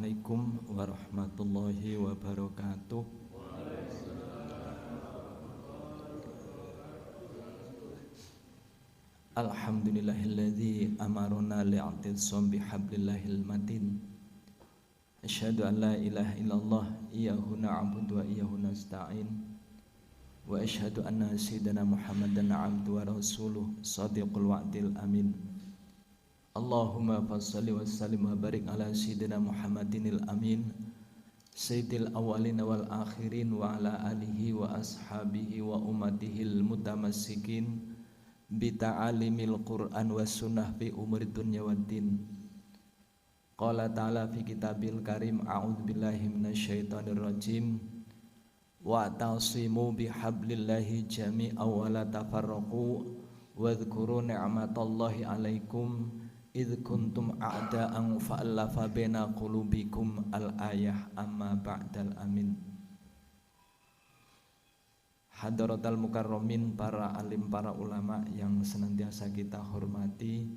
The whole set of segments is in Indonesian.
Assalamualaikum warahmatullahi wabarakatuh. Alhamdulillahilladzi amaruna li'atisam bihablillahil matin. Asyhadu an la ilaha illallah iyyahu na'budu wa iyyahu nasta'in. Wa asyhadu anna sayyidana Muhammadan 'abduhu wa rasuluh shadiqul wa'dil amin. Allahumma fassalli wa sallim wa barik ala sayyidina Muhammadinil amin sayyidil awwalin wal akhirin wa ala alihi wa ashabihi wa ummatihil mutamassikin bita'alimil Qur'an wa sunnah fi umuri dunya waddin. Qala ta'ala fi kitabil karim a'udzu billahi minasyaitonir rajim wa tasimu bihablillahi jami'an wa la tafarraqu wadhkuru ni'matallahi 'alaikum idh kuntum a'da'an fa'alafa baina qulubikum al-ayah amma ba'dal amin. Hadaratal mukarramin, para alim, para ulama yang senantiasa kita hormati,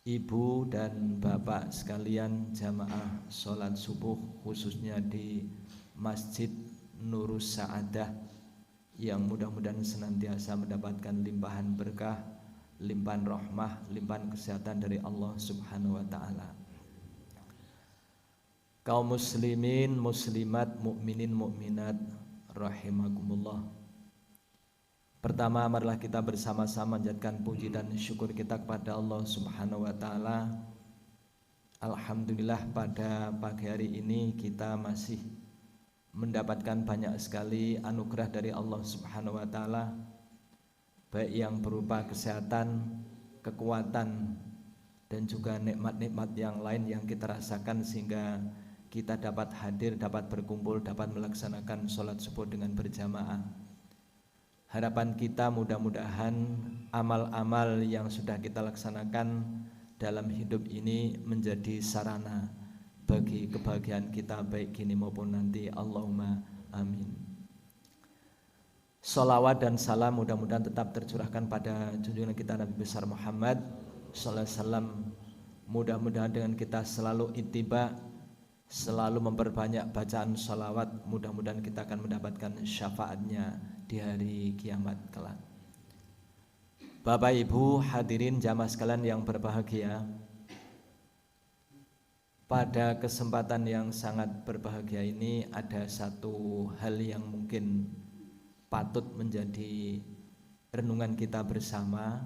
ibu dan bapak sekalian jamaah sholat subuh khususnya di Masjid Nurus Sa'adah yang mudah-mudahan senantiasa mendapatkan limpahan berkah, limpahan rahmah, limpahan kesehatan dari Allah Subhanahu wa taala. Kaum muslimin, muslimat, mukminin, mukminat rahimakumullah. Pertama, marilah kita bersama-sama menjadikan puji dan syukur kita kepada Allah Subhanahu wa taala. Alhamdulillah pada pagi hari ini kita masih mendapatkan banyak sekali anugerah dari Allah Subhanahu wa taala, baik yang berupa kesehatan, kekuatan, dan juga nikmat-nikmat yang lain yang kita rasakan sehingga kita dapat hadir, dapat berkumpul, dapat melaksanakan sholat subuh dengan berjamaah. Harapan kita mudah-mudahan amal-amal yang sudah kita laksanakan dalam hidup ini menjadi sarana bagi kebahagiaan kita baik kini maupun nanti. Allahumma amin. Salawat dan salam mudah-mudahan tetap tercurahkan pada junjungan kita Nabi besar Muhammad sallallahu alaihi wasallam. Mudah-mudahan dengan kita selalu ittiba, selalu memperbanyak bacaan salawat, mudah-mudahan kita akan mendapatkan syafaatnya di hari kiamat kelak. Bapak Ibu hadirin jamaah sekalian yang berbahagia, pada kesempatan yang sangat berbahagia ini ada satu hal yang mungkin patut menjadi renungan kita bersama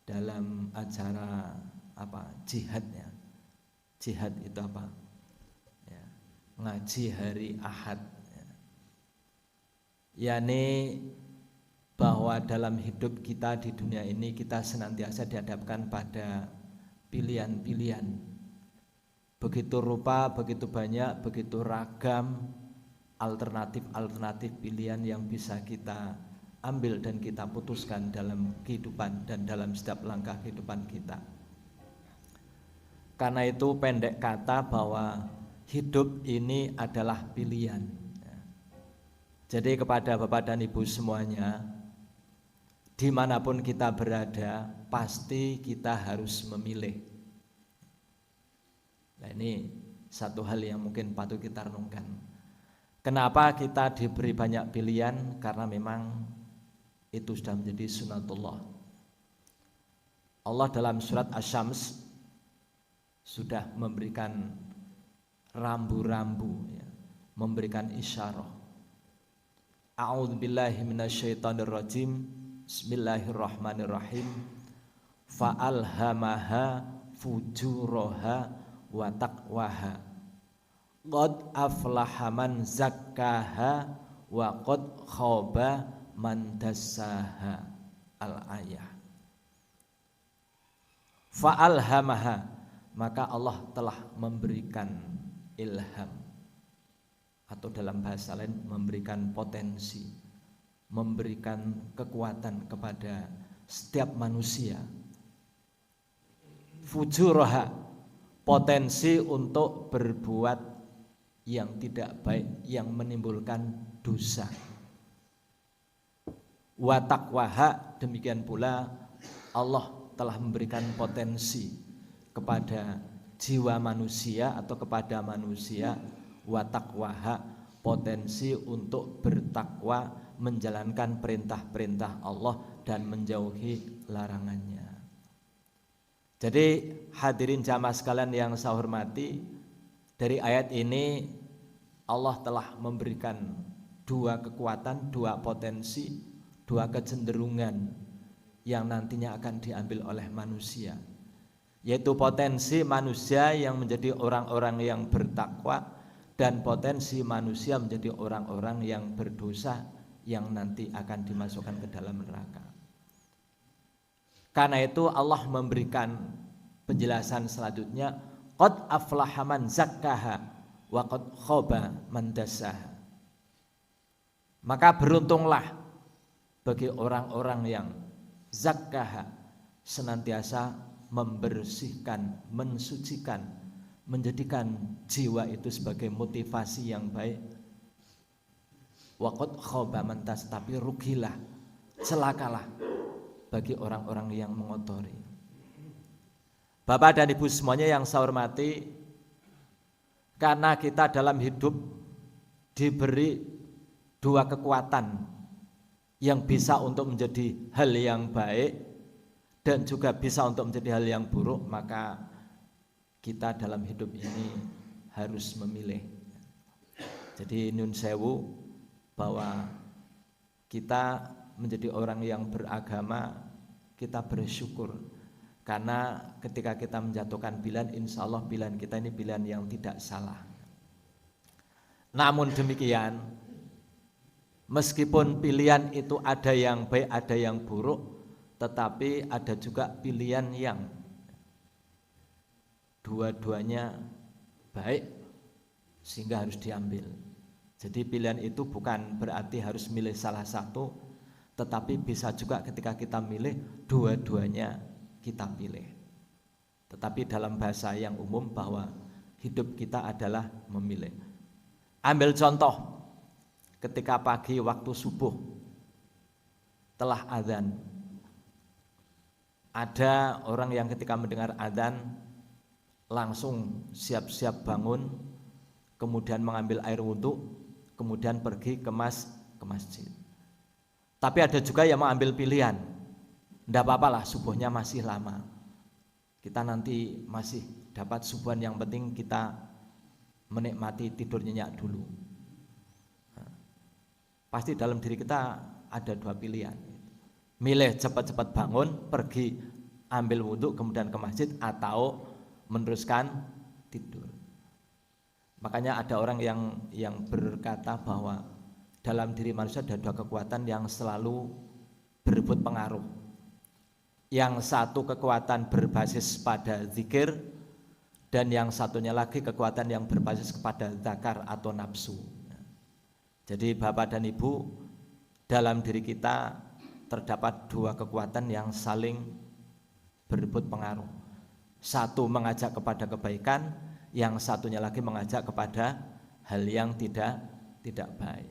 dalam acara jihadnya. Jihad itu apa? Ya, ngaji hari Ahad. Yani bahwa dalam hidup kita di dunia ini kita senantiasa dihadapkan pada pilihan-pilihan. Begitu rupa, begitu banyak, begitu ragam alternatif-alternatif pilihan yang bisa kita ambil dan kita putuskan dalam kehidupan dan dalam setiap langkah kehidupan kita. Karena itu pendek kata bahwa hidup ini adalah pilihan. Jadi kepada Bapak dan Ibu semuanya, dimanapun kita berada, pasti kita harus memilih. Nah, ini satu hal yang mungkin patut kita renungkan. Kenapa kita diberi banyak pilihan? Karena memang itu sudah menjadi sunatullah. Allah dalam surat Asy-Syams sudah memberikan rambu-rambu, ya, memberikan isyarah. A'udzubillahi minasyaitonirrajim. Bismillahirrahmanirrahim. Fa'alhamaha fujuraha wa taqwaha. Qad aflaha man zakkaha wa qad khaba man dassaha. Al-ayah. Fa'alhamaha, maka Allah telah memberikan ilham, atau dalam bahasa lain memberikan potensi, memberikan kekuatan kepada setiap manusia. Fujuraha, potensi untuk berbuat yang tidak baik, yang menimbulkan dosa. Wa taqwaha, demikian pula Allah telah memberikan potensi kepada jiwa manusia atau kepada manusia wa taqwaha, potensi untuk bertakwa, menjalankan perintah-perintah Allah dan menjauhi larangannya. Jadi hadirin jamaah sekalian yang saya hormati, dari ayat ini Allah telah memberikan dua kekuatan, dua potensi, dua kecenderungan yang nantinya akan diambil oleh manusia, yaitu potensi manusia yang menjadi orang-orang yang bertakwa dan potensi manusia menjadi orang-orang yang berdosa yang nanti akan dimasukkan ke dalam neraka. Karena itu Allah memberikan penjelasan selanjutnya, qad aflaha man zakkaha wa qad khaba man dassaha. Maka beruntunglah bagi orang-orang yang zakkaha, senantiasa membersihkan, mensucikan, menjadikan jiwa itu sebagai motivasi yang baik. Wa qad khaba man dassaha, tapi rugilah, celakalah bagi orang-orang yang mengotori. Bapak dan Ibu semuanya yang saya hormati, karena kita dalam hidup diberi dua kekuatan yang bisa untuk menjadi hal yang baik dan juga bisa untuk menjadi hal yang buruk, maka kita dalam hidup ini harus memilih. Jadi nyun sewu, bahwa kita menjadi orang yang beragama, kita bersyukur karena ketika kita menjatuhkan pilihan, insya Allah pilihan kita ini pilihan yang tidak salah. Namun demikian, meskipun pilihan itu ada yang baik, ada yang buruk, tetapi ada juga pilihan yang dua-duanya baik sehingga harus diambil. Jadi pilihan itu bukan berarti harus milih salah satu, tetapi bisa juga ketika kita milih, dua-duanya kita pilih. Tetapi dalam bahasa yang umum bahwa hidup kita adalah memilih. Ambil contoh, ketika pagi waktu subuh telah adzan, ada orang yang ketika mendengar adzan langsung siap-siap bangun, kemudian mengambil air wudhu, kemudian pergi ke masjid. Tapi ada juga yang mengambil pilihan, tidak apa-apa lah subuhnya masih lama, kita nanti masih dapat subuhan, yang penting kita menikmati tidur nyenyak dulu. Pasti dalam diri kita ada dua pilihan, milih cepat-cepat bangun, pergi ambil wudhu kemudian ke masjid, atau meneruskan tidur. Makanya ada orang yang berkata bahwa dalam diri manusia ada dua kekuatan yang selalu berebut pengaruh. Yang satu kekuatan berbasis pada zikir, dan yang satunya lagi kekuatan yang berbasis kepada zakar atau nafsu. Jadi Bapak dan Ibu, dalam diri kita terdapat dua kekuatan yang saling berebut pengaruh. Satu mengajak kepada kebaikan, yang satunya lagi mengajak kepada hal yang tidak baik.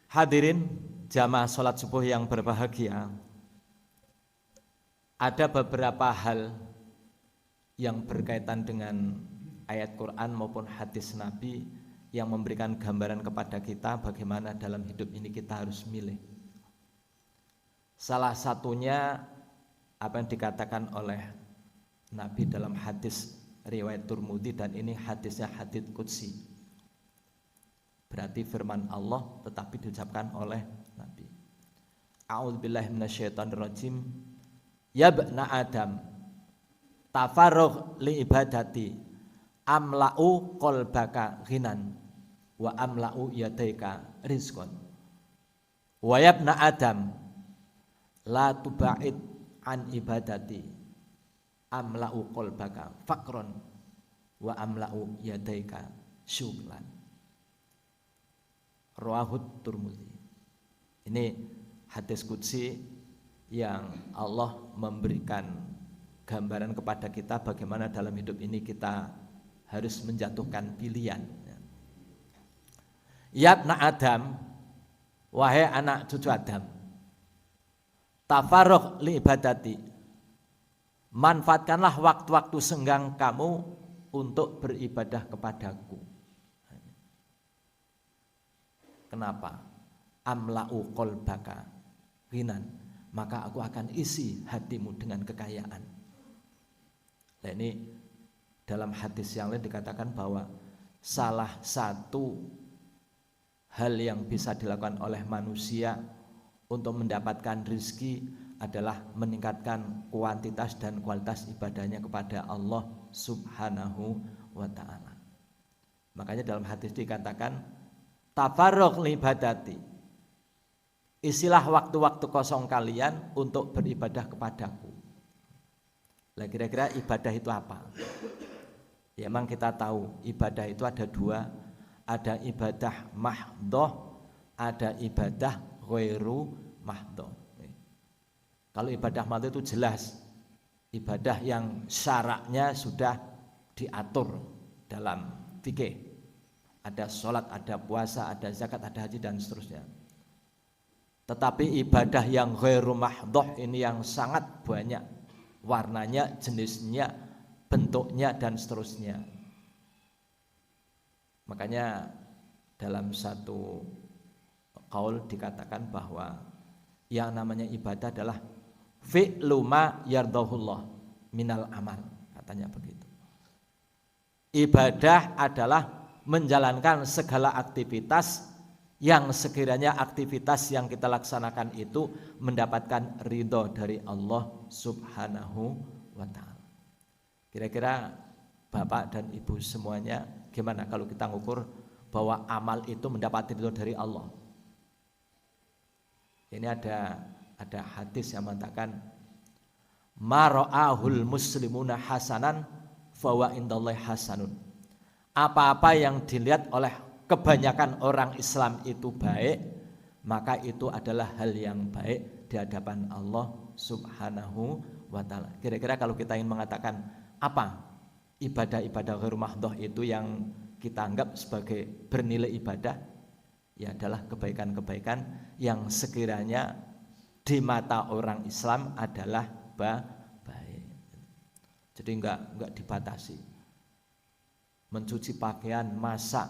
Hadirin jamaah sholat subuh yang berbahagia, ada beberapa hal yang berkaitan dengan ayat Quran maupun hadis Nabi yang memberikan gambaran kepada kita bagaimana dalam hidup ini kita harus milih. Salah satunya apa yang dikatakan oleh Nabi dalam hadis riwayat Tirmidzi, dan ini hadisnya hadits qudsi. Berarti firman Allah tetapi diucapkan oleh Nabi. A'udzubillahi minasyaitonirrajim. Ya bna Adam, tafarruq li ibadati, amla'u qalbaka ghinan wa amla'u yadaika rizqan. Wa ya bna Adam, la tuba'id an ibadati, amla'u qalbaka faqran wa amla'u yadaika syuklan. Rawahut Tirmidzi. Ini hadis qudsi yang Allah memberikan gambaran kepada kita bagaimana dalam hidup ini kita harus menjatuhkan pilihan. Yabna Adam, wahai anak cucu Adam, tafarruq li ibadati, manfaatkanlah waktu-waktu senggang kamu untuk beribadah kepadaku. Kenapa? Amla'u qalbaka ghinan, maka aku akan isi hatimu dengan kekayaan. Nah, ini dalam hadis yang lain dikatakan bahwa salah satu hal yang bisa dilakukan oleh manusia untuk mendapatkan rezeki adalah meningkatkan kuantitas dan kualitas ibadahnya kepada Allah Subhanahu wa ta'ala. Makanya dalam hadis dikatakan tafarruq li ibadati, isilah waktu-waktu kosong kalian untuk beribadah kepadaku. Lah kira-kira ibadah itu apa? Ya memang kita tahu ibadah itu ada dua, ada ibadah mahdhah, ada ibadah ghairu mahdhah. Kalau ibadah mahdhah itu jelas ibadah yang syaratnya sudah diatur dalam fikih. Ada sholat, ada puasa, ada zakat, ada haji dan seterusnya. Tetapi ibadah yang ghairu mahdhah ini yang sangat banyak warnanya, jenisnya, bentuknya dan seterusnya. Makanya dalam satu qaul dikatakan bahwa yang namanya ibadah adalah fi'lu ma yardahullah minal amal, katanya begitu. Ibadah adalah menjalankan segala aktivitas yang sekiranya aktivitas yang kita laksanakan itu mendapatkan ridho dari Allah Subhanahu wa ta'ala. Kira-kira Bapak dan Ibu semuanya gimana kalau kita ngukur bahwa amal itu mendapat ridho dari Allah? Ini ada hadis yang mengatakan mara'ahul muslimuna hasanan fawa indallahi hasanun. Apa-apa yang dilihat oleh kebanyakan orang Islam itu baik, maka itu adalah hal yang baik di hadapan Allah Subhanahu wa ta'ala. Kira-kira kalau kita ingin mengatakan apa ibadah-ibadah ghairu mahdhah itu yang kita anggap sebagai bernilai ibadah, ya adalah kebaikan-kebaikan yang sekiranya di mata orang Islam adalah baik. Jadi enggak dibatasi. Mencuci pakaian, masak,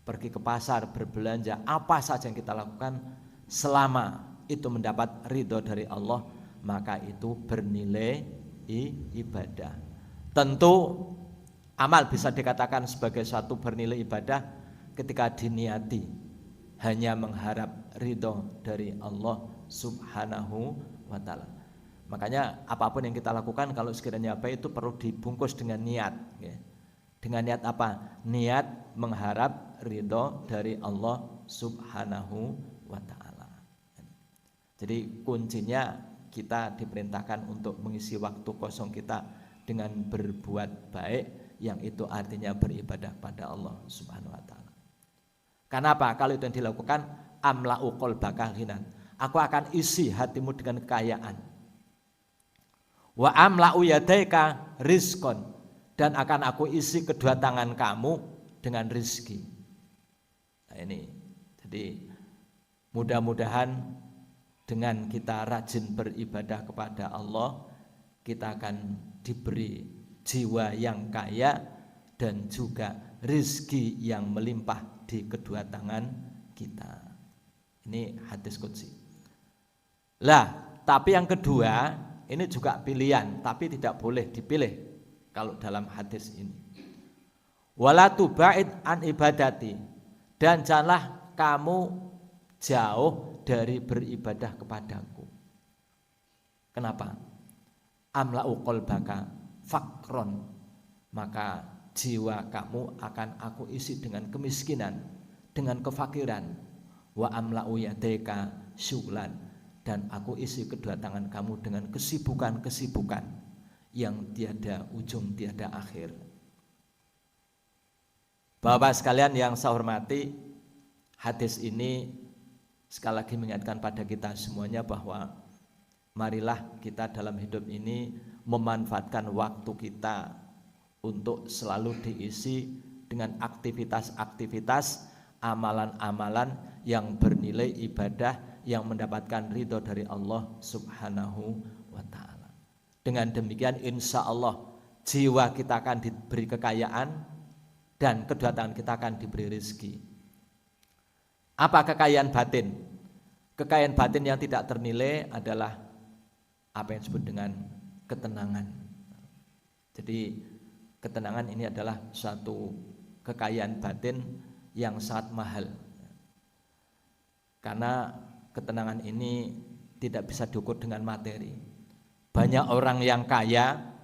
pergi ke pasar, berbelanja, apa saja yang kita lakukan selama itu mendapat ridho dari Allah, maka itu bernilai ibadah. Tentu amal bisa dikatakan sebagai suatu bernilai ibadah ketika diniati hanya mengharap ridho dari Allah Subhanahu wa ta'ala. Makanya apapun yang kita lakukan kalau sekiranya baik itu perlu dibungkus dengan niat, ya. Dengan niat apa? Niat mengharap ridho dari Allah Subhanahu wa ta'ala. Jadi kuncinya kita diperintahkan untuk mengisi waktu kosong kita dengan berbuat baik, yang itu artinya beribadah pada Allah Subhanahu wa ta'ala. Kenapa? Kalau itu yang dilakukan amla'u qalbaka ghinan, aku akan isi hatimu dengan kekayaan. Wa amla'u yadaika rizqan, dan akan aku isi kedua tangan kamu dengan rizki. Nah ini, jadi mudah-mudahan dengan kita rajin beribadah kepada Allah, kita akan diberi jiwa yang kaya dan juga rizki yang melimpah di kedua tangan kita. Ini hadis qudsi. Lah, tapi yang kedua ini juga pilihan, tapi tidak boleh dipilih. Kalau dalam hadis ini, wala tuba'id an ibadati, dan janganlah kamu jauh dari beribadah kepadaku. Kenapa? Amla'u qalbaka fakron, maka jiwa kamu akan aku isi dengan kemiskinan, dengan kefakiran. Wa amla'u yadaika syughlan, dan aku isi kedua tangan kamu dengan kesibukan-kesibukan yang tiada ujung, tiada akhir. Bapak sekalian yang saya hormati, hadis ini sekali lagi mengingatkan pada kita semuanya bahwa marilah kita dalam hidup ini memanfaatkan waktu kita untuk selalu diisi dengan aktivitas-aktivitas, amalan-amalan yang bernilai ibadah, yang mendapatkan ridho dari Allah Subhanahu wa ta'ala. Dengan demikian insya Allah jiwa kita akan diberi kekayaan dan kedua tangan kita akan diberi rezeki. Apa kekayaan batin? Kekayaan batin yang tidak ternilai adalah apa yang disebut dengan ketenangan. Jadi ketenangan ini adalah suatu kekayaan batin yang sangat mahal. Karena ketenangan ini tidak bisa diukur dengan materi. Banyak orang yang kaya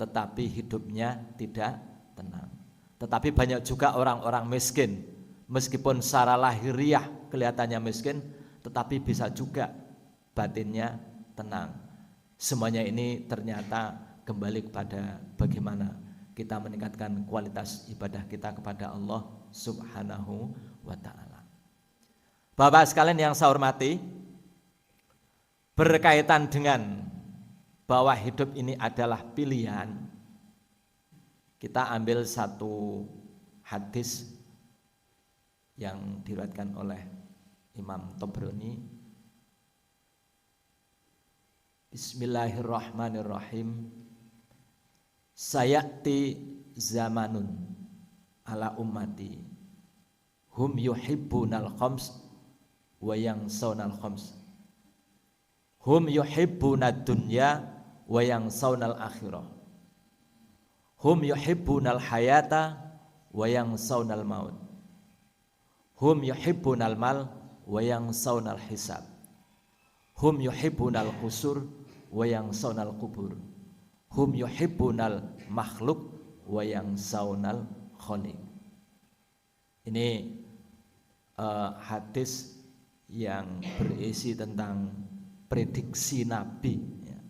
tetapi hidupnya tidak tenang. Tetapi banyak juga orang-orang miskin, meskipun secara lahiriah kelihatannya miskin, tetapi bisa juga batinnya tenang. Semuanya ini ternyata kembali kepada bagaimana kita meningkatkan kualitas ibadah kita kepada Allah Subhanahu wa ta'ala. Bapak sekalian yang saya hormati, berkaitan dengan bahwa hidup ini adalah pilihan, kita ambil satu hadis yang diriwayatkan oleh Imam Tabrani. Bismillahirrahmanirrahim. Sayati zamanun ala ummati hum yuhibbunal khams wa yansawna al-khams, hum yuhibbunad dunya wa yansawna al-akhirah, hum yuhibbunal hayata wa yansawna al-maut, hum yuhibbunal mal wa yansawna al-hisab, hum yuhibbunal qusur wa yansawna al-qubur, hum yuhibbunal makhluk wa yansawna al-khaliq. Ini hadis yang berisi tentang prediksi Nabi, ya,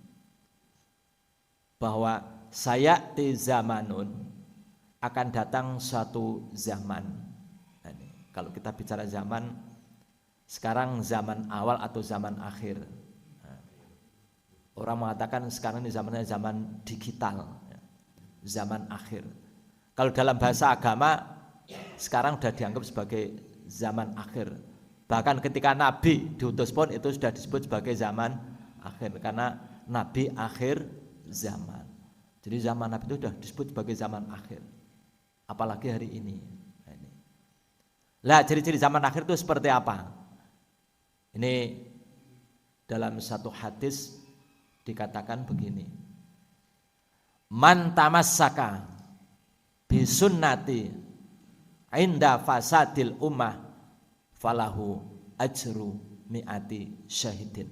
bahwa sayati zamanun, akan datang suatu zaman. Nah, kalau kita bicara zaman, sekarang zaman awal atau zaman akhir. Nah, orang mengatakan sekarang ini zamannya zaman digital, ya, zaman akhir. Kalau dalam bahasa agama sekarang sudah dianggap sebagai zaman akhir. Bahkan ketika Nabi diutus pun itu sudah disebut sebagai zaman akhir, karena Nabi akhir zaman. Jadi zaman Nabi itu sudah disebut sebagai zaman akhir. Apalagi hari ini. Lah, ciri-ciri zaman akhir itu seperti apa? Ini dalam satu hadis dikatakan begini. Man tamassaka bisunnati inda fasadil ummah falahu ajru mi'ati syahidin.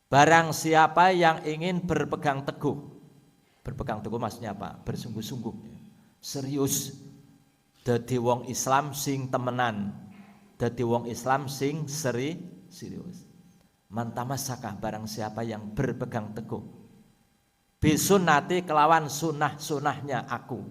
Barang siapa yang ingin berpegang teguh maksudnya apa? Bersungguh-sungguh, serius, dadi wong Islam sing temenan, dadi wong Islam sing serius. Mantamassaka, barang siapa yang berpegang teguh bisunnati, kelawan sunnah-sunnahnya aku,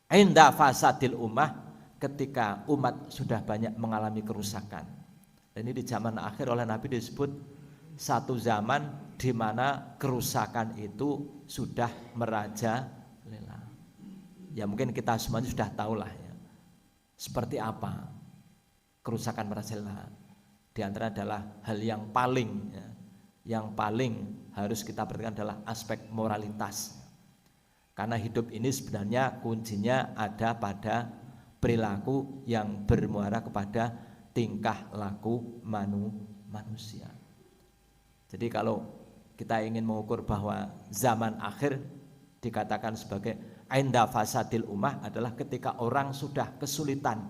inda fasadil ummah, ketika umat sudah banyak mengalami kerusakan. Dan ini di zaman akhir oleh Nabi disebut satu zaman di mana kerusakan itu sudah merajalela. Ya mungkin kita semuanya sudah tahulah ya, seperti apa kerusakan merajalela. Di antara adalah hal yang paling ya, yang paling harus kita perhatikan adalah aspek moralitas. Karena hidup ini sebenarnya kuncinya ada pada perilaku yang bermuara kepada tingkah laku manusia. Jadi kalau kita ingin mengukur bahwa zaman akhir dikatakan sebagai inda fasadil ummah adalah ketika orang sudah kesulitan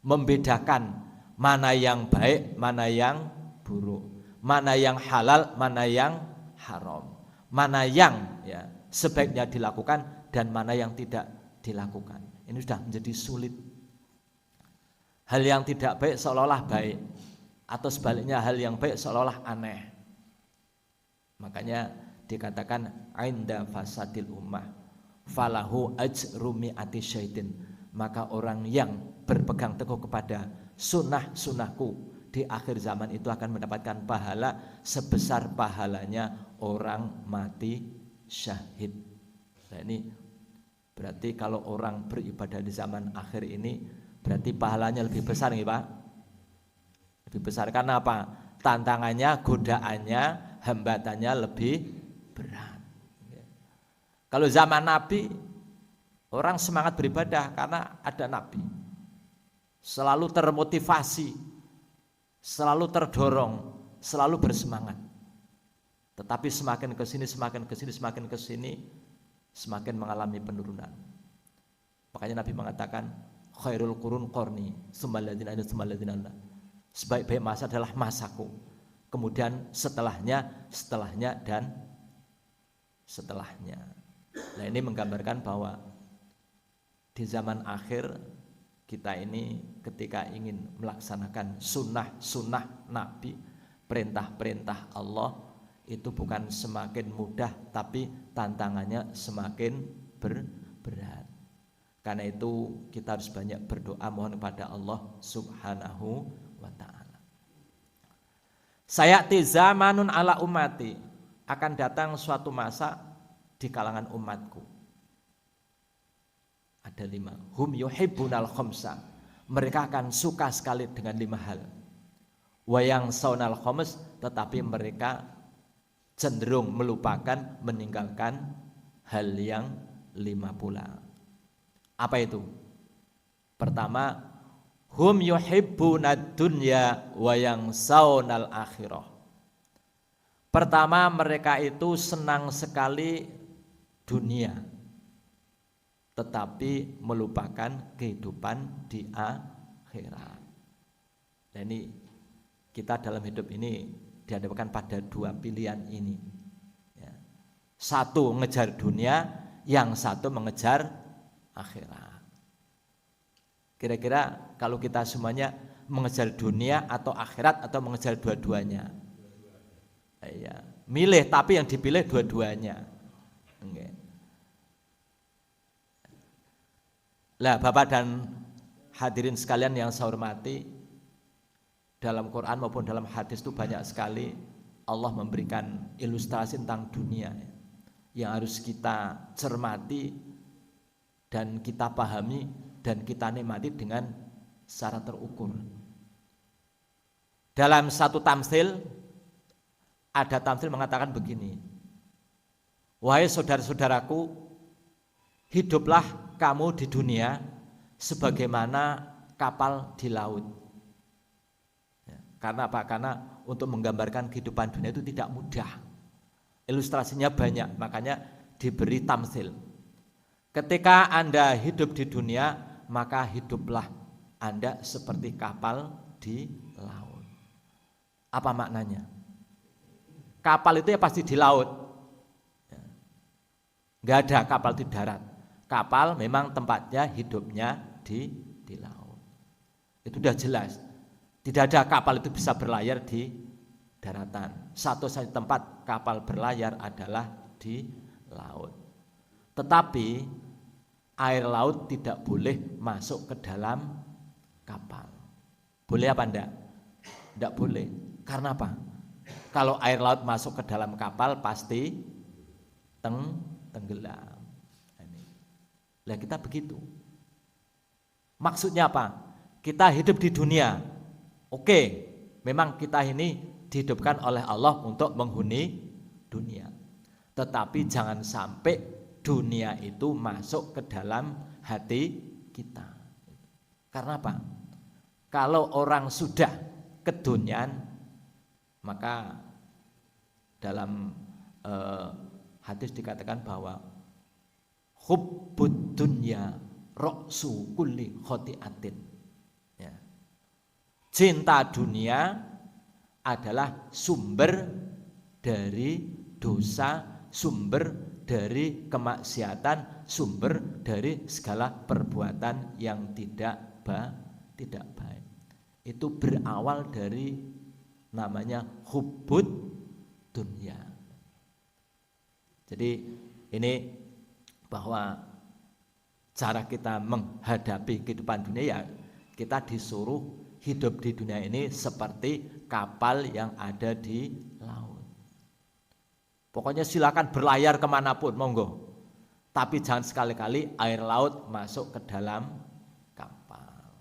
membedakan mana yang baik, mana yang buruk, mana yang halal, mana yang haram, mana yang ya sebaiknya dilakukan dan mana yang tidak dilakukan. Ini sudah menjadi sulit. Hal yang tidak baik seolah-olah baik, atau sebaliknya hal yang baik seolah-olah aneh. Makanya dikatakan inda fasadil ummah falahu ajru mi'ati syaitin, maka orang yang berpegang teguh kepada sunnah-sunnahku di akhir zaman itu akan mendapatkan pahala sebesar pahalanya orang mati syahid. Nah ini berarti kalau orang beribadah di zaman akhir ini berarti pahalanya lebih besar nih Pak. Lebih besar karena apa? tantangannya, godaannya, hambatannya lebih berat. Kalau zaman Nabi, orang semangat beribadah karena ada Nabi. Selalu termotivasi, selalu terdorong, selalu bersemangat. Tetapi semakin ke sini, semakin mengalami penurunan. Makanya Nabi mengatakan, khairul qurun qarni, tsumma sebaik-baik masa adalah masaku. Kemudian setelahnya, dan setelahnya. Nah, ini menggambarkan bahwa di zaman akhir kita ini ketika ingin melaksanakan sunnah Nabi, perintah-perintah Allah, itu bukan semakin mudah, tapi tantangannya semakin berat. Karena itu kita harus banyak berdoa, mohon kepada Allah Subhanahu wa ta'ala. Sayati zamanun ala ummati, akan datang suatu masa di kalangan umatku. Ada 5. Hum yuhibbunal khamsa, mereka akan suka sekali dengan 5 hal. Wayang saunal khams, tetapi mereka cenderung melupakan, meninggalkan hal yang 5 pula. Apa itu? Pertama, hum yuhibbunad dunya wayang saunal akhirah. Pertama, mereka itu senang sekali dunia, tetapi melupakan kehidupan di akhirat. Dan ini kita dalam hidup ini dihadapkan pada 2 pilihan ini. Ya. Satu mengejar dunia, yang satu mengejar akhirat. Kira-kira kalau kita semuanya mengejar dunia atau akhirat atau mengejar dua-duanya? Ya, milih, tapi yang dipilih dua-duanya. Okay. Lah Bapak dan hadirin sekalian yang saya hormati, dalam Quran maupun dalam hadis itu banyak sekali Allah memberikan ilustrasi tentang dunia yang harus kita cermati dan kita pahami dan kita nikmati dengan secara terukur. Dalam satu tamsil, ada tamsil mengatakan begini, wahai saudara-saudaraku, hiduplah kamu di dunia sebagaimana kapal di laut. Ya, karena apa? Karena untuk menggambarkan kehidupan dunia itu tidak mudah. Ilustrasinya banyak, makanya diberi tamsil. Ketika Anda hidup di dunia, maka hiduplah Anda seperti kapal di laut. Apa maknanya? Kapal itu ya pasti di laut. Enggak ada kapal di darat. Kapal memang tempatnya hidupnya di laut. Itu sudah jelas. Tidak ada kapal itu bisa berlayar di daratan. Satu-satunya tempat kapal berlayar adalah di laut. Tetapi air laut tidak boleh masuk ke dalam kapal. Boleh apa enggak? Enggak boleh. Karena apa? Kalau air laut masuk ke dalam kapal pasti tenggelam. Lah kita begitu. Maksudnya apa? Kita hidup di dunia. Oke, memang kita ini dihidupkan oleh Allah untuk menghuni dunia. Tetapi jangan sampai dunia itu masuk ke dalam hati kita. Karena apa? Kalau orang sudah keduniaan, maka dalam hadis dikatakan bahwa hubbud dunya ra'su kulli khoti'atin. Ya. Cinta dunia adalah sumber dari dosa, sumber dari kemaksiatan, sumber dari segala perbuatan yang tidak baik. Itu berawal dari namanya hubbud dunya. Jadi ini bahwa cara kita menghadapi kehidupan dunia, ya kita disuruh hidup di dunia ini seperti kapal yang ada di laut. Pokoknya silakan berlayar kemanapun, monggo. Tapi jangan sekali-kali air laut masuk ke dalam kapal.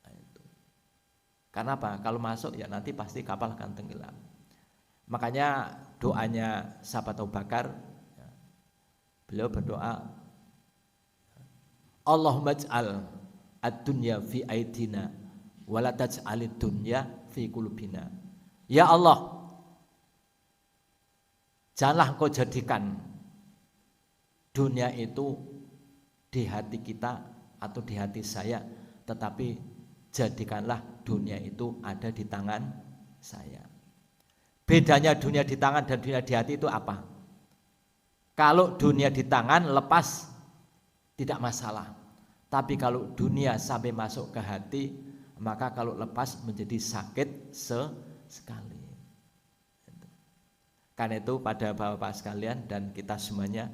Nah, itu. Karena apa? Kalau masuk ya nanti pasti kapal akan tenggelam. Makanya doanya sahabat Abu Bakar, beliau berdoa, Allahumma ij'al ad-dunya fi aidina wa la taj'alid dunya fi qulubina. Ya Allah, janganlah Engkau jadikan dunia itu di hati kita atau di hati saya, tetapi jadikanlah dunia itu ada di tangan saya. Bedanya dunia di tangan dan dunia di hati itu apa? Kalau dunia di tangan lepas tidak masalah. Tapi kalau dunia sampai masuk ke hati, maka kalau lepas menjadi sakit sekali. Karena itu pada bapak-bapak sekalian dan kita semuanya,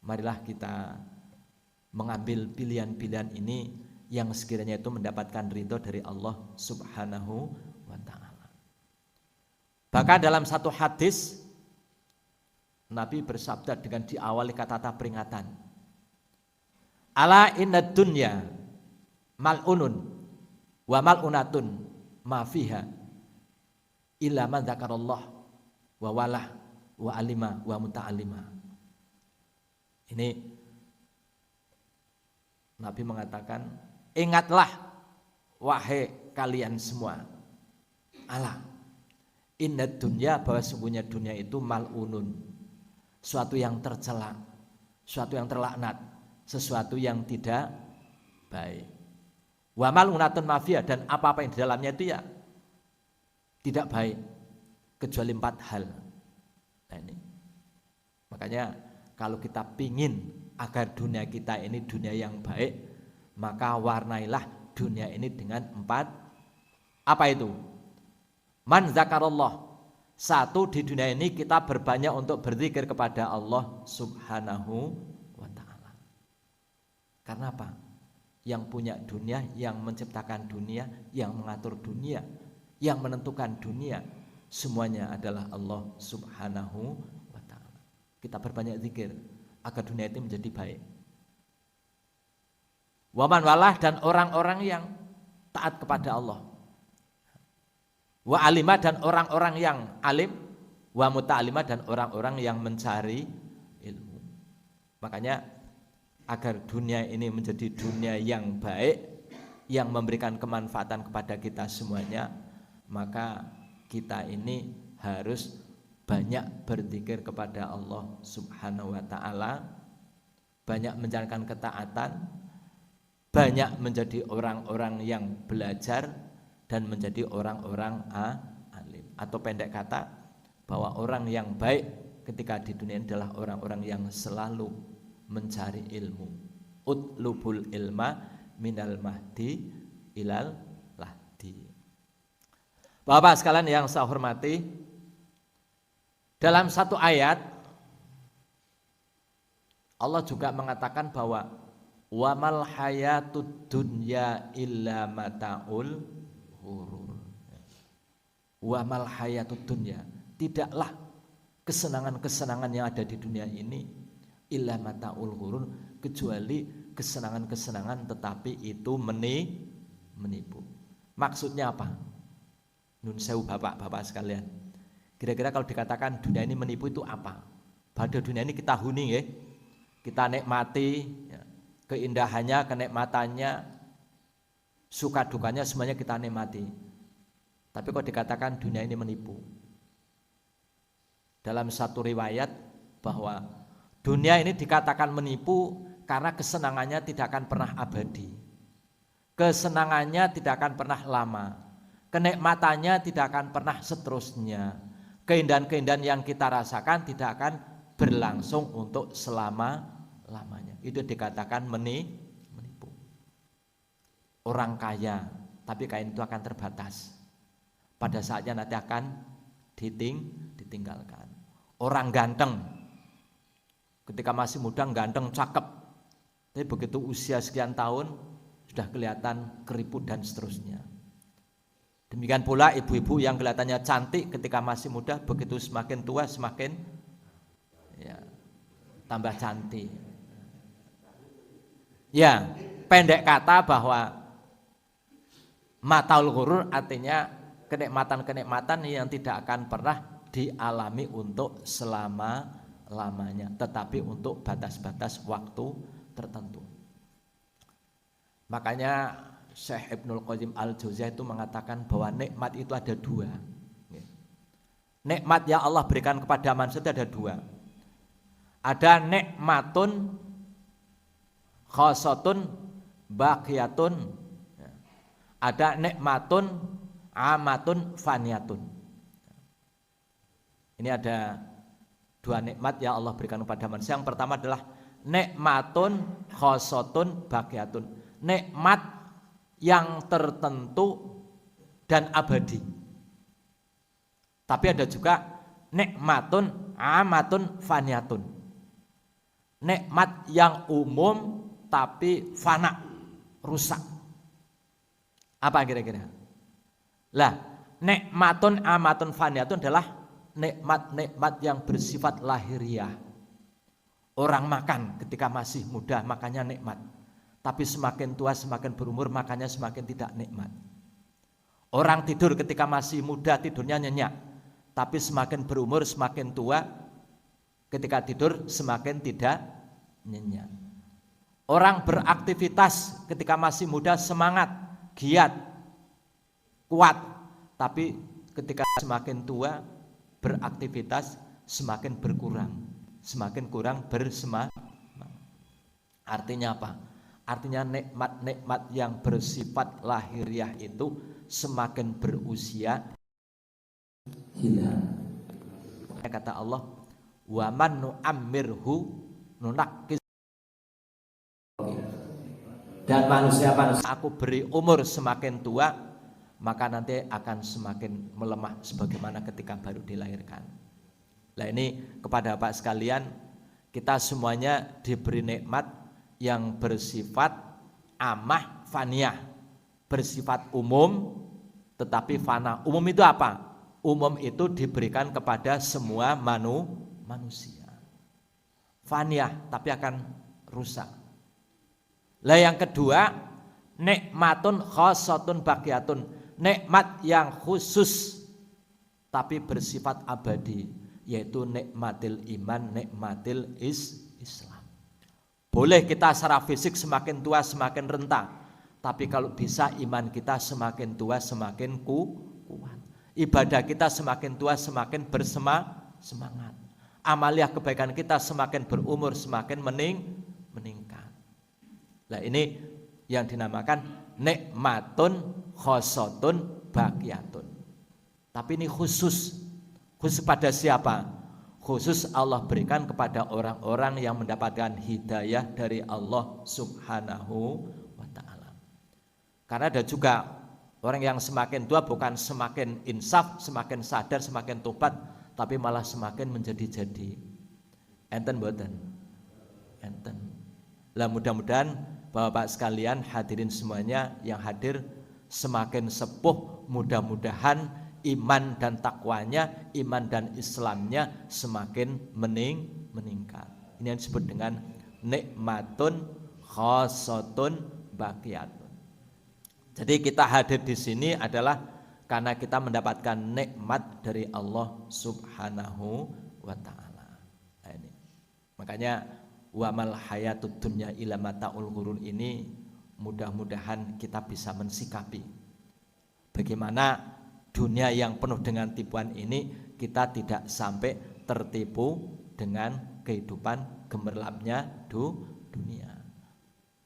marilah kita mengambil pilihan-pilihan ini yang sekiranya itu mendapatkan ridho dari Allah Subhanahu wa ta'ala. Bahkan dalam satu hadis Nabi bersabda dengan diawali kata-kata peringatan, ala inna dunya mal'unun wa mal'unatun ma fiha illa man dzakarallah wa walah wa alima wa muta'allima. Ini Nabi mengatakan, ingatlah wahai kalian semua, ala inna dunya, bahwa sungguhnya dunia itu mal'unun, suatu yang tercela, suatu yang terlaknat, sesuatu yang tidak baik. Wa mal'unatun mafia, dan apa-apa yang di dalamnya itu ya tidak baik kecuali 4 hal. Nah ini makanya kalau kita pingin agar dunia kita ini dunia yang baik, maka warnailah dunia ini dengan 4 apa itu? Man zakarallah, satu, di dunia ini kita berbanyak untuk berzikir kepada Allah Subhanahu wa ta'ala. Karena apa? Yang punya dunia, yang menciptakan dunia, yang mengatur dunia, yang menentukan dunia, semuanya adalah Allah Subhanahu wa ta'ala. Kita berbanyak zikir agar dunia itu menjadi baik. Waman walah, dan orang-orang yang taat kepada Allah. Wa alimah, dan orang-orang yang alim. Wa muta'alimah, dan orang-orang yang mencari ilmu. Makanya agar dunia ini menjadi dunia yang baik, yang memberikan kemanfaatan kepada kita semuanya, maka kita ini harus banyak berzikir kepada Allah Subhanahu wa ta'ala, banyak menjalankan ketaatan, banyak menjadi orang-orang yang belajar dan menjadi orang-orang alim. Atau pendek kata, bahwa orang yang baik ketika di dunia ini adalah orang-orang yang selalu mencari ilmu. Utlubul ilma minal mahdi ilal lahdi. Bapak sekalian yang saya hormati, dalam satu ayat Allah juga mengatakan bahwa wamal hayatud dunya illa mata'ul ghurur. Wamal hayatud dunya, tidaklah kesenangan-kesenangan yang ada di dunia ini illa mata'ul ghurur, kecuali kesenangan-kesenangan tetapi itu menipu. Maksudnya apa? Nun sewu bapak-bapak sekalian. Kira-kira kalau dikatakan dunia ini menipu itu apa? Pada dunia ini kita huni ya, kita nikmati ya, keindahannya, kenikmatannya, suka dukanya semuanya kita nikmati. Tapi kok dikatakan dunia ini menipu? Dalam satu riwayat bahwa dunia ini dikatakan menipu karena kesenangannya tidak akan pernah abadi. Kesenangannya tidak akan pernah lama. Kenikmatannya tidak akan pernah seterusnya. Keindahan-keindahan yang kita rasakan tidak akan berlangsung untuk selama-lamanya. Itu dikatakan menipu. Orang kaya, tapi kaya itu akan terbatas. Pada saatnya nanti akan ditinggalkan. Orang ganteng, ketika masih muda ganteng, cakep, tapi begitu usia sekian tahun sudah kelihatan keriput dan seterusnya. Demikian pula ibu-ibu yang kelihatannya cantik ketika masih muda, begitu semakin tua semakin ya, tambah cantik. Ya, pendek kata bahwa Mataul ghurur artinya kenikmatan-kenikmatan yang tidak akan pernah dialami untuk selama-lamanya, tetapi untuk batas-batas waktu tertentu. Makanya Syekh Ibnul Qayyim Al-Jauziyah itu mengatakan bahwa nikmat itu ada dua. Nikmat yang Allah berikan kepada manusia itu ada dua. Ada nikmatun khosatun baqiyatun, ada nikmatun amatun faniyatun. Ini ada dua nikmat yang Allah berikan kepada manusia. Yang pertama adalah nikmatun khosatun baqiyatun, nikmat yang tertentu dan abadi. Tapi ada juga nikmatun amatun faniyatun, nikmat yang umum tapi fana, rusak. Apa kira-kira? Lah, nikmatun amatun faniyatun adalah nikmat-nikmat yang bersifat lahiriah. Orang makan ketika masih muda makanya nikmat, tapi semakin tua semakin berumur makanya semakin tidak nikmat. Orang tidur ketika masih muda tidurnya nyenyak, tapi semakin berumur semakin tua ketika tidur semakin tidak nyenyak. Orang beraktivitas ketika masih muda semangat, giat, kuat, tapi ketika semakin tua beraktivitas semakin berkurang, semakin kurang bersemangat. Artinya apa? Artinya nikmat-nikmat yang bersifat lahiriah itu semakin berusia hilang. Kata Allah, wa man nu'ammirhu nunakkis, dan manusia aku beri umur semakin tua maka nanti akan semakin melemah sebagaimana ketika baru dilahirkan. Nah ini kepada Bapak sekalian, kita semuanya diberi nikmat yang bersifat amah faniyah, bersifat umum tetapi fana. Umum itu apa? Umum itu diberikan kepada semua manusia. Faniyah tapi akan rusak. Lah yang kedua, nikmatun khosatun baqiyatun, nikmat yang khusus tapi bersifat abadi, yaitu nikmatil iman, nikmatil Islam. Boleh kita secara fisik semakin tua semakin renta, tapi kalau bisa iman kita semakin tua semakin kuat. Ibadah kita semakin tua semakin bersemangat. Amaliah kebaikan kita semakin berumur semakin meningkat. Nah ini yang dinamakan nikmatun khosatun baqiyatun. Tapi ini khusus pada siapa? Khusus Allah berikan kepada orang-orang yang mendapatkan hidayah dari Allah Subhanahu wa ta'ala. Karena ada juga orang yang semakin tua bukan semakin insaf, semakin sadar, semakin tobat, tapi malah semakin menjadi-jadi. Enten mboten? Enten. Lah mudah-mudahan Bapak sekalian, hadirin semuanya yang hadir, semakin sepuh mudah-mudahan iman dan takwanya, iman dan Islamnya semakin meningkat. Ini yang disebut dengan nikmatun khosatun baqiyatun. Jadi kita hadir di sini adalah karena kita mendapatkan nikmat dari Allah Subhanahu wa ta'ala. Nah, ini. Makanya wa mal hayatud dunya illa mataul ghurur ini mudah-mudahan kita bisa mensikapi bagaimana dunia yang penuh dengan tipuan ini kita tidak sampai tertipu dengan kehidupan gemerlapnya dunia.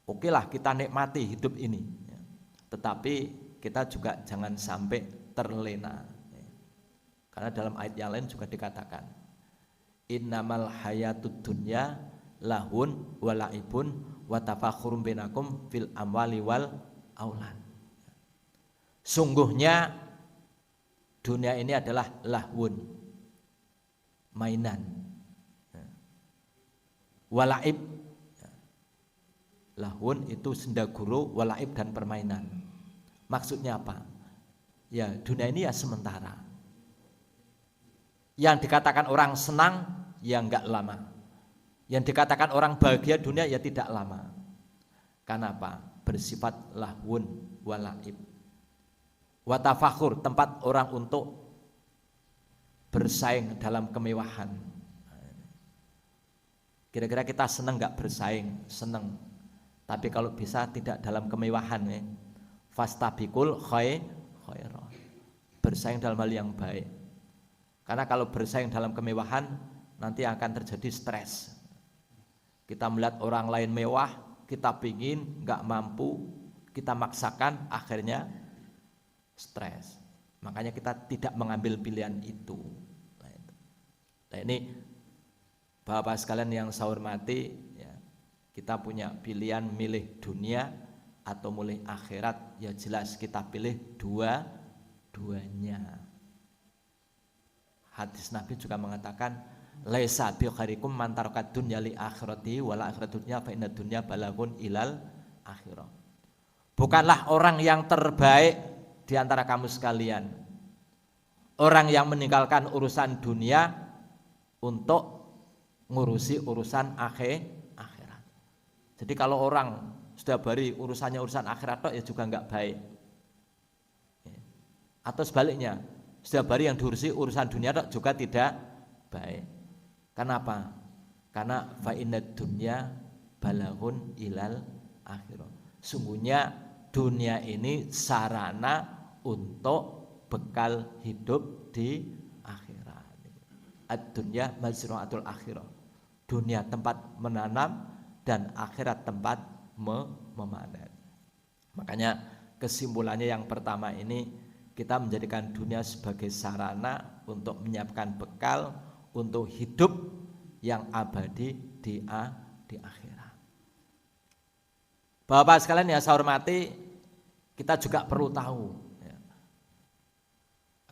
Oke lah kita nikmati hidup ini, tetapi kita juga jangan sampai terlena, karena dalam ayat yang lain juga dikatakan innamal hayatud dunya lahun walaibun wa tafakhurum bainakum fil amwali wal aulad. Sungguhnya dunia ini adalah lahun, mainan, walaib. Lahun itu senda guru, walaib dan permainan. Maksudnya apa? Ya dunia ini ya sementara. Yang dikatakan orang senang ya enggak lama. Yang dikatakan orang bahagia dunia ya tidak lama. Karena apa? Bersifat lahun walaib. Wa tafakhur, tempat orang untuk bersaing dalam kemewahan. Kira-kira kita senang gak bersaing? Senang. Tapi kalau bisa tidak dalam kemewahan ya. Fastabiqul khairat. Bersaing dalam hal yang baik. Karena kalau bersaing dalam kemewahan nanti akan terjadi stres. Kita melihat orang lain mewah, kita pingin, gak mampu, kita maksakan, akhirnya stres. Makanya kita tidak mengambil pilihan itu. Nah ini Bapak sekalian yang saya hormati, ya, kita punya pilihan milih dunia atau milih akhirat, ya jelas kita pilih dua-duanya. Hadis Nabi juga mengatakan, laisa bi khairikum man taraka dunya li akhirati wala akhiratu dunya fa inna dunya balagun ilal akhirah. Bukanlah orang yang terbaik di antara kamu sekalian orang yang meninggalkan urusan dunia untuk ngurusi urusan akhirat. Jadi kalau orang sudah bari urusannya urusan akhirat ya juga enggak baik. Atau sebaliknya, setiap hari yang diurusi urusan dunia juga tidak baik. Kenapa? Karena fa inna dunya balaghun ilal akhirah. Sungguhnya dunia ini sarana untuk bekal hidup di akhirat. Ad-dunya mazra'atul akhirah. Dunia tempat menanam dan akhirat tempat memanen. Makanya kesimpulannya yang pertama ini, kita menjadikan dunia sebagai sarana untuk menyiapkan bekal untuk hidup yang abadi di akhirat. Bapak sekalian yang saya hormati, kita juga perlu tahu ya,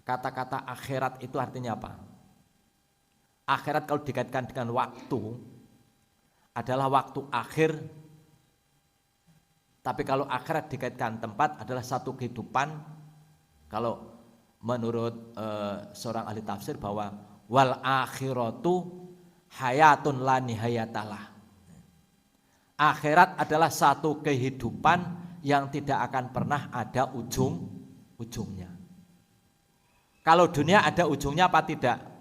kata-kata akhirat itu artinya apa? Akhirat kalau dikaitkan dengan waktu adalah waktu akhir, tapi kalau akhirat dikaitkan tempat adalah satu kehidupan. Kalau menurut seorang ahli tafsir bahwa wal akhiratu hayatun la nihayatalah. Akhirat adalah satu kehidupan yang tidak akan pernah ada ujungnya. Kalau dunia ada ujungnya apa tidak?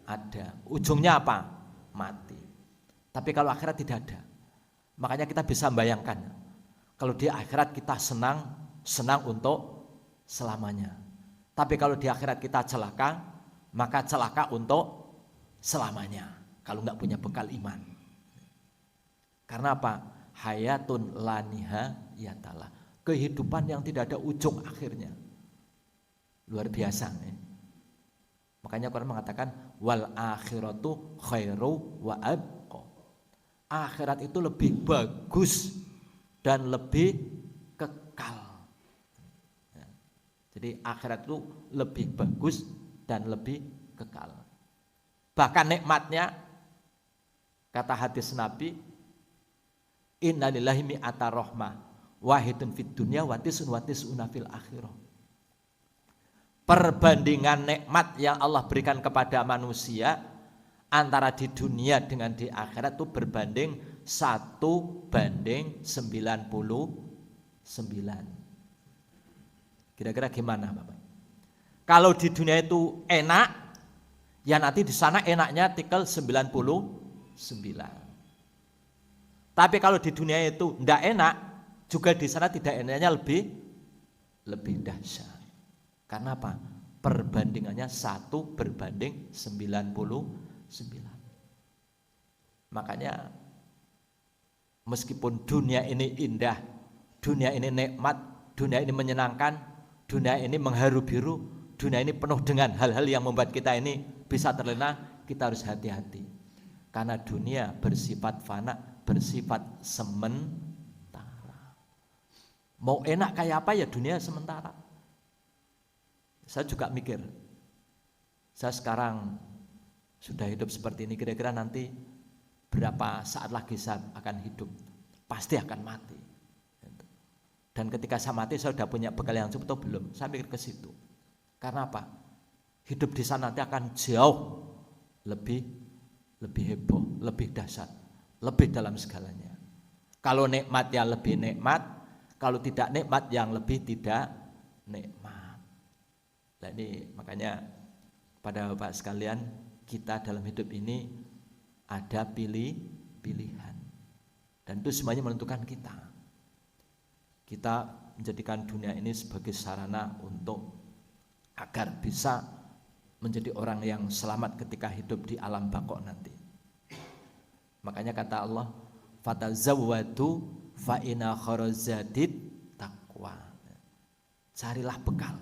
Ada. Ujungnya apa? Mati. Tapi kalau akhirat tidak ada. Makanya kita bisa membayangkan, kalau di akhirat kita senang untuk selamanya. Tapi kalau di akhirat kita celaka, maka celaka untuk selamanya. Kalau nggak punya bekal iman. Karena apa? Hayatun la nihayatalah. Kehidupan yang tidak ada ujung akhirnya. Luar biasa. Ya. Makanya Quran mengatakan wal akhiratu khairu wa abqa. Akhirat itu lebih bagus dan lebih kekal. Jadi akhirat itu lebih bagus dan lebih kekal. Bahkan nikmatnya, kata hadis Nabi, inna lillahi mi'ata rahmah wahidun fid dunya wa tis'una fil akhirah. Perbandingan nikmat yang Allah berikan kepada manusia antara di dunia dengan di akhirat itu berbanding 1:99. Kira-kira gimana Bapak? Kalau di dunia itu enak, ya nanti di sana enaknya tikel 99. Tapi kalau di dunia itu enggak enak, juga di sana tidak enaknya lebih dahsyat. Karena apa? Perbandingannya 1:99. Makanya meskipun dunia ini indah, dunia ini nikmat, dunia ini menyenangkan, dunia ini mengharu-biru, dunia ini penuh dengan hal-hal yang membuat kita ini bisa terlena, kita harus hati-hati. Karena dunia bersifat fana, bersifat sementara. Mau enak kayak apa ya dunia sementara. Saya juga mikir, saya sekarang sudah hidup seperti ini, kira-kira nanti berapa saat lagi saya akan hidup, pasti akan mati. Dan ketika saya mati saya sudah punya bekal yang cukup atau belum? Saya mikir ke situ. Karena apa? Hidup di sana nanti akan jauh lebih heboh, lebih dahsyat, lebih dalam segalanya. Kalau nikmat ya lebih nikmat, kalau tidak nikmat yang lebih tidak nikmat. Nah ini makanya pada Bapak sekalian, kita dalam hidup ini ada pilihan. Dan itu semuanya menentukan kita. Kita menjadikan dunia ini sebagai sarana untuk agar bisa menjadi orang yang selamat ketika hidup di alam baqo nanti. Makanya kata Allah, fatazawwadu fa inna khairazadit taqwa. Carilah bekal.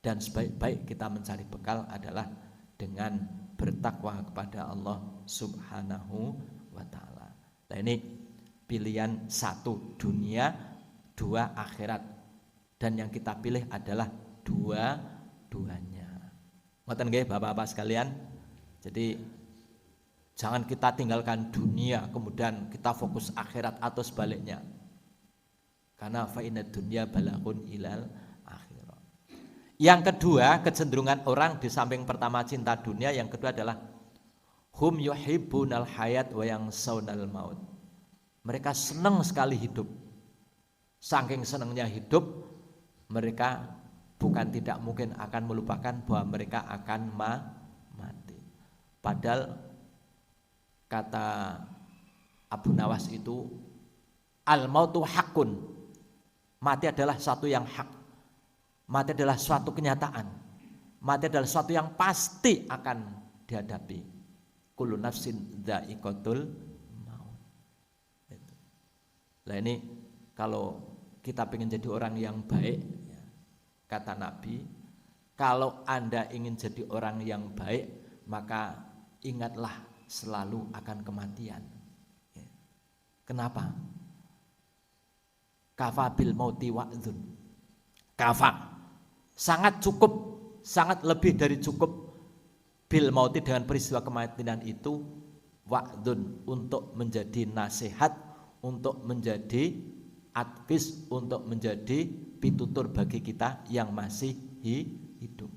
Dan sebaik-baik kita mencari bekal adalah dengan bertakwa kepada Allah Subhanahu wa ta'ala. Nah ini pilihan satu dunia, dua akhirat. Dan yang kita pilih adalah dua-duanya. Ngoten nggih Bapak-bapak sekalian. Jadi jangan kita tinggalkan dunia kemudian kita fokus akhirat atau sebaliknya. Karena fa inna dunya balaghun ilal akhirah. Yang kedua, kecenderungan orang di samping pertama cinta dunia, yang kedua adalah hum yuhibbunal hayat wa yansawunal maut. Mereka senang sekali hidup. Saking senangnya hidup, mereka bukan tidak mungkin akan melupakan bahwa mereka akan mati. Padahal kata Abu Nawas itu al-mautu hakun. Mati adalah suatu yang hak. Mati adalah suatu kenyataan. Mati adalah suatu yang pasti akan dihadapi. Kullu nafsin dha'iqatul maut. Nah ini kalau kita ingin jadi orang yang baik, kata Nabi, kalau Anda ingin jadi orang yang baik, maka ingatlah selalu akan kematian. Kenapa? Kafa bil mauti wa'dzun. Kafa, sangat cukup, sangat lebih dari cukup bil mauti dengan peristiwa kematian itu wa'dzun, untuk menjadi nasihat, untuk menjadi advis, untuk menjadi pitutur bagi kita yang masih hidup.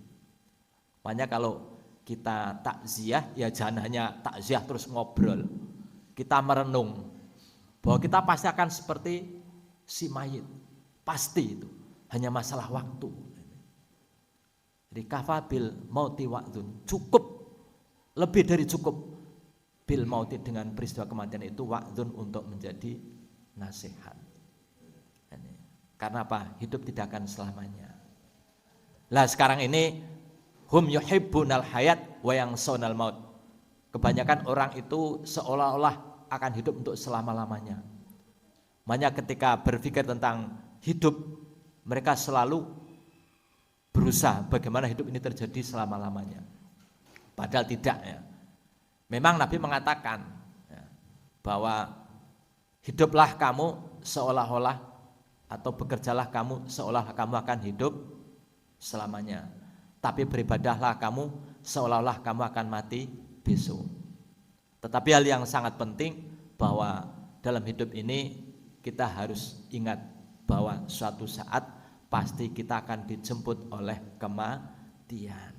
Makanya kalau kita takziah, ya jangan hanya takziah terus ngobrol. Kita merenung bahwa kita pasti akan seperti si mayit. Pasti itu. Hanya masalah waktu. Jadi kafabil mauti wa'dzun. Cukup. Lebih dari cukup. Bil mauti, dengan peristiwa kematian itu wa'dzun, untuk menjadi nasihat. Karena apa? Hidup tidak akan selamanya. Lah sekarang ini hum yuhibbunal hayat wa yansawunal maut. Kebanyakan orang itu seolah-olah akan hidup untuk selama-lamanya. Makanya ketika berpikir tentang hidup, mereka selalu berusaha bagaimana hidup ini terjadi selama-lamanya. Padahal tidak ya. Memang Nabi mengatakan ya, bahwa hiduplah kamu seolah-olah, atau bekerjalah kamu seolah kamu akan hidup selamanya. Tapi beribadahlah kamu seolah-olah kamu akan mati besok. Tetapi hal yang sangat penting bahwa dalam hidup ini kita harus ingat bahwa suatu saat pasti kita akan dijemput oleh kematian.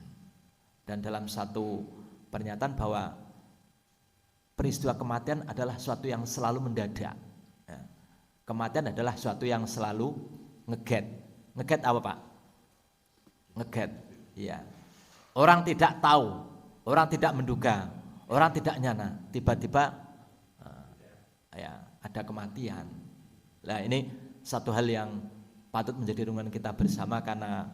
Dan dalam satu pernyataan bahwa peristiwa kematian adalah suatu yang selalu mendadak. Kematian adalah suatu yang selalu ngeget. Ngeget apa Pak? Ngeget. Ya. Orang tidak tahu, orang tidak menduga, orang tidak nyana, tiba-tiba ya ada kematian. Nah ini satu hal yang patut menjadi renungan kita bersama, karena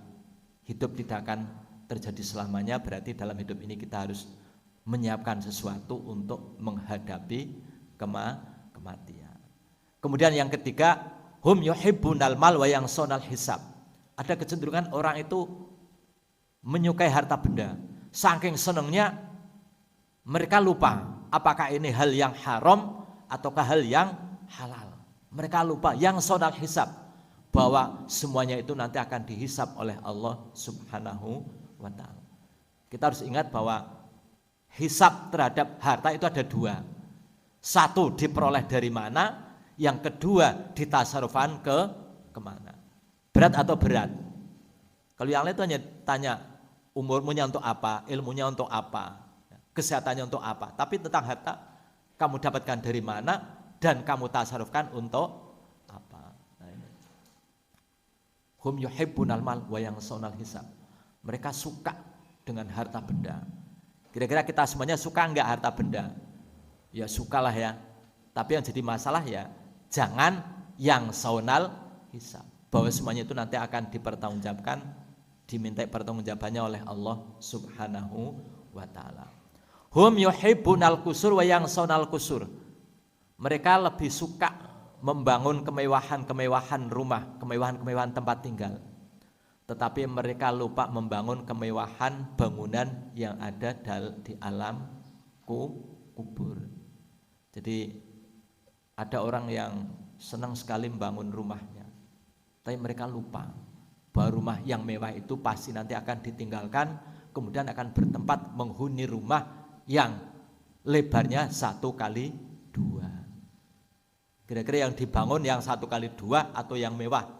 hidup tidak akan terjadi selamanya. Berarti dalam hidup ini kita harus menyiapkan sesuatu untuk menghadapi kematian. Kemudian yang ketiga, hum yuhibbunal mal wa yansawunal hisab. Ada kecenderungan orang itu menyukai harta benda. Saking senangnya mereka lupa apakah ini hal yang haram ataukah hal yang halal. Mereka lupa yang yansawunal hisab, bahwa semuanya itu nanti akan dihisab oleh Allah Subhanahu wa ta'ala. Kita harus ingat bahwa hisab terhadap harta itu ada dua. Satu, diperoleh dari mana? Yang kedua, ditasarufkan kemana? Berat atau berat? Kalau yang lain itu hanya tanya umurmunya untuk apa, ilmunya untuk apa, kesehatannya untuk apa. Tapi tentang harta, kamu dapatkan dari mana dan kamu tasarufkan untuk apa? Nah ini. Hum yuhibbunal mal wa yansawna hisab. Mereka suka dengan harta benda. Kira-kira kita semuanya suka enggak harta benda? Ya sukalah ya. Tapi yang jadi masalah ya jangan yang saunal hisab. Bahwa semuanya itu nanti akan dipertanggungjawabkan, diminta pertanggungjawabannya oleh Allah Subhanahu wa taala. Hum yuhibbunal kusur wa yansawna kusur. Mereka lebih suka membangun kemewahan-kemewahan rumah, kemewahan-kemewahan tempat tinggal. Tetapi mereka lupa membangun kemewahan bangunan yang ada di alam kubur. Jadi ada orang yang senang sekali membangun rumahnya, tapi mereka lupa bahwa rumah yang mewah itu pasti nanti akan ditinggalkan, kemudian akan bertempat menghuni rumah yang lebarnya 1x2. Kira-kira yang dibangun yang 1x2 atau yang mewah?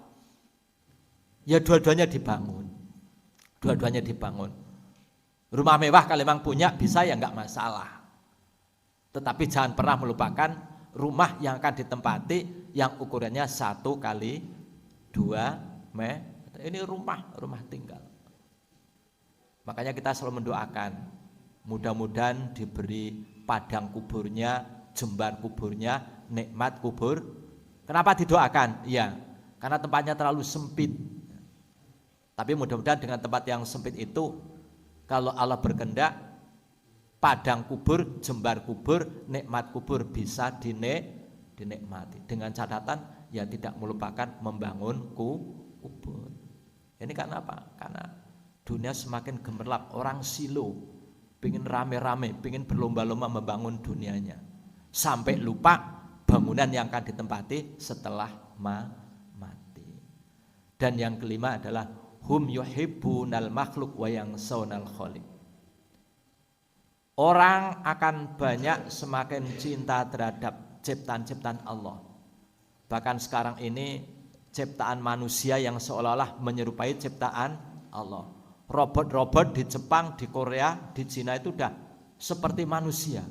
Ya dua-duanya dibangun. Dua-duanya dibangun. Rumah mewah kalau memang punya bisa ya enggak masalah. Tetapi jangan pernah melupakan rumah yang akan ditempati yang ukurannya 1x2 meter. Ini rumah tinggal. Makanya kita selalu mendoakan mudah-mudahan diberi padang kuburnya, jembar kuburnya, nikmat kubur. Kenapa didoakan? Ya, karena tempatnya terlalu sempit. Tapi mudah-mudahan dengan tempat yang sempit itu, kalau Allah berkehendak, padang kubur, jembar kubur, nikmat kubur bisa dinikmati. Dengan catatan ya tidak melupakan membangun kubur. Ini karena apa? Karena dunia semakin gemerlap, orang silo, pengen rame-rame, pengen berlomba-lomba membangun dunianya, sampai lupa bangunan yang akan ditempati setelah mati. Dan yang kelima adalah hum yuhibbunal makhluk wa yansawna khaliq. Orang akan banyak semakin cinta terhadap ciptaan-ciptaan Allah. Bahkan sekarang ini ciptaan manusia yang seolah-olah menyerupai ciptaan Allah. Robot-robot di Jepang, di Korea, di Cina itu udah seperti manusia,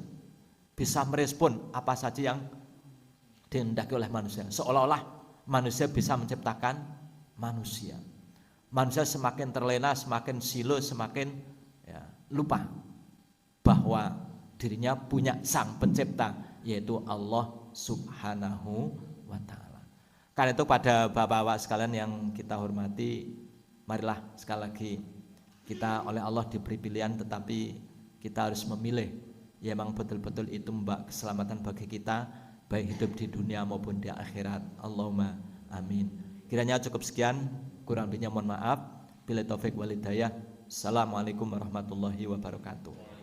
bisa merespon apa saja yang dihendaki oleh manusia. Seolah-olah manusia bisa menciptakan manusia. Manusia semakin terlena, semakin silo, semakin ya, lupa bahwa dirinya punya sang pencipta, yaitu Allah Subhanahu wa ta'ala. Karena itu pada bapak-bapak sekalian yang kita hormati, marilah sekali lagi kita oleh Allah diberi pilihan, tetapi kita harus memilih ya memang betul-betul itu membawa keselamatan bagi kita, baik hidup di dunia maupun di akhirat. Allahumma amin. Kiranya cukup sekian, kurang lebihnya mohon maaf. Bila taufik wal hidayah. Assalamualaikum warahmatullahi wabarakatuh.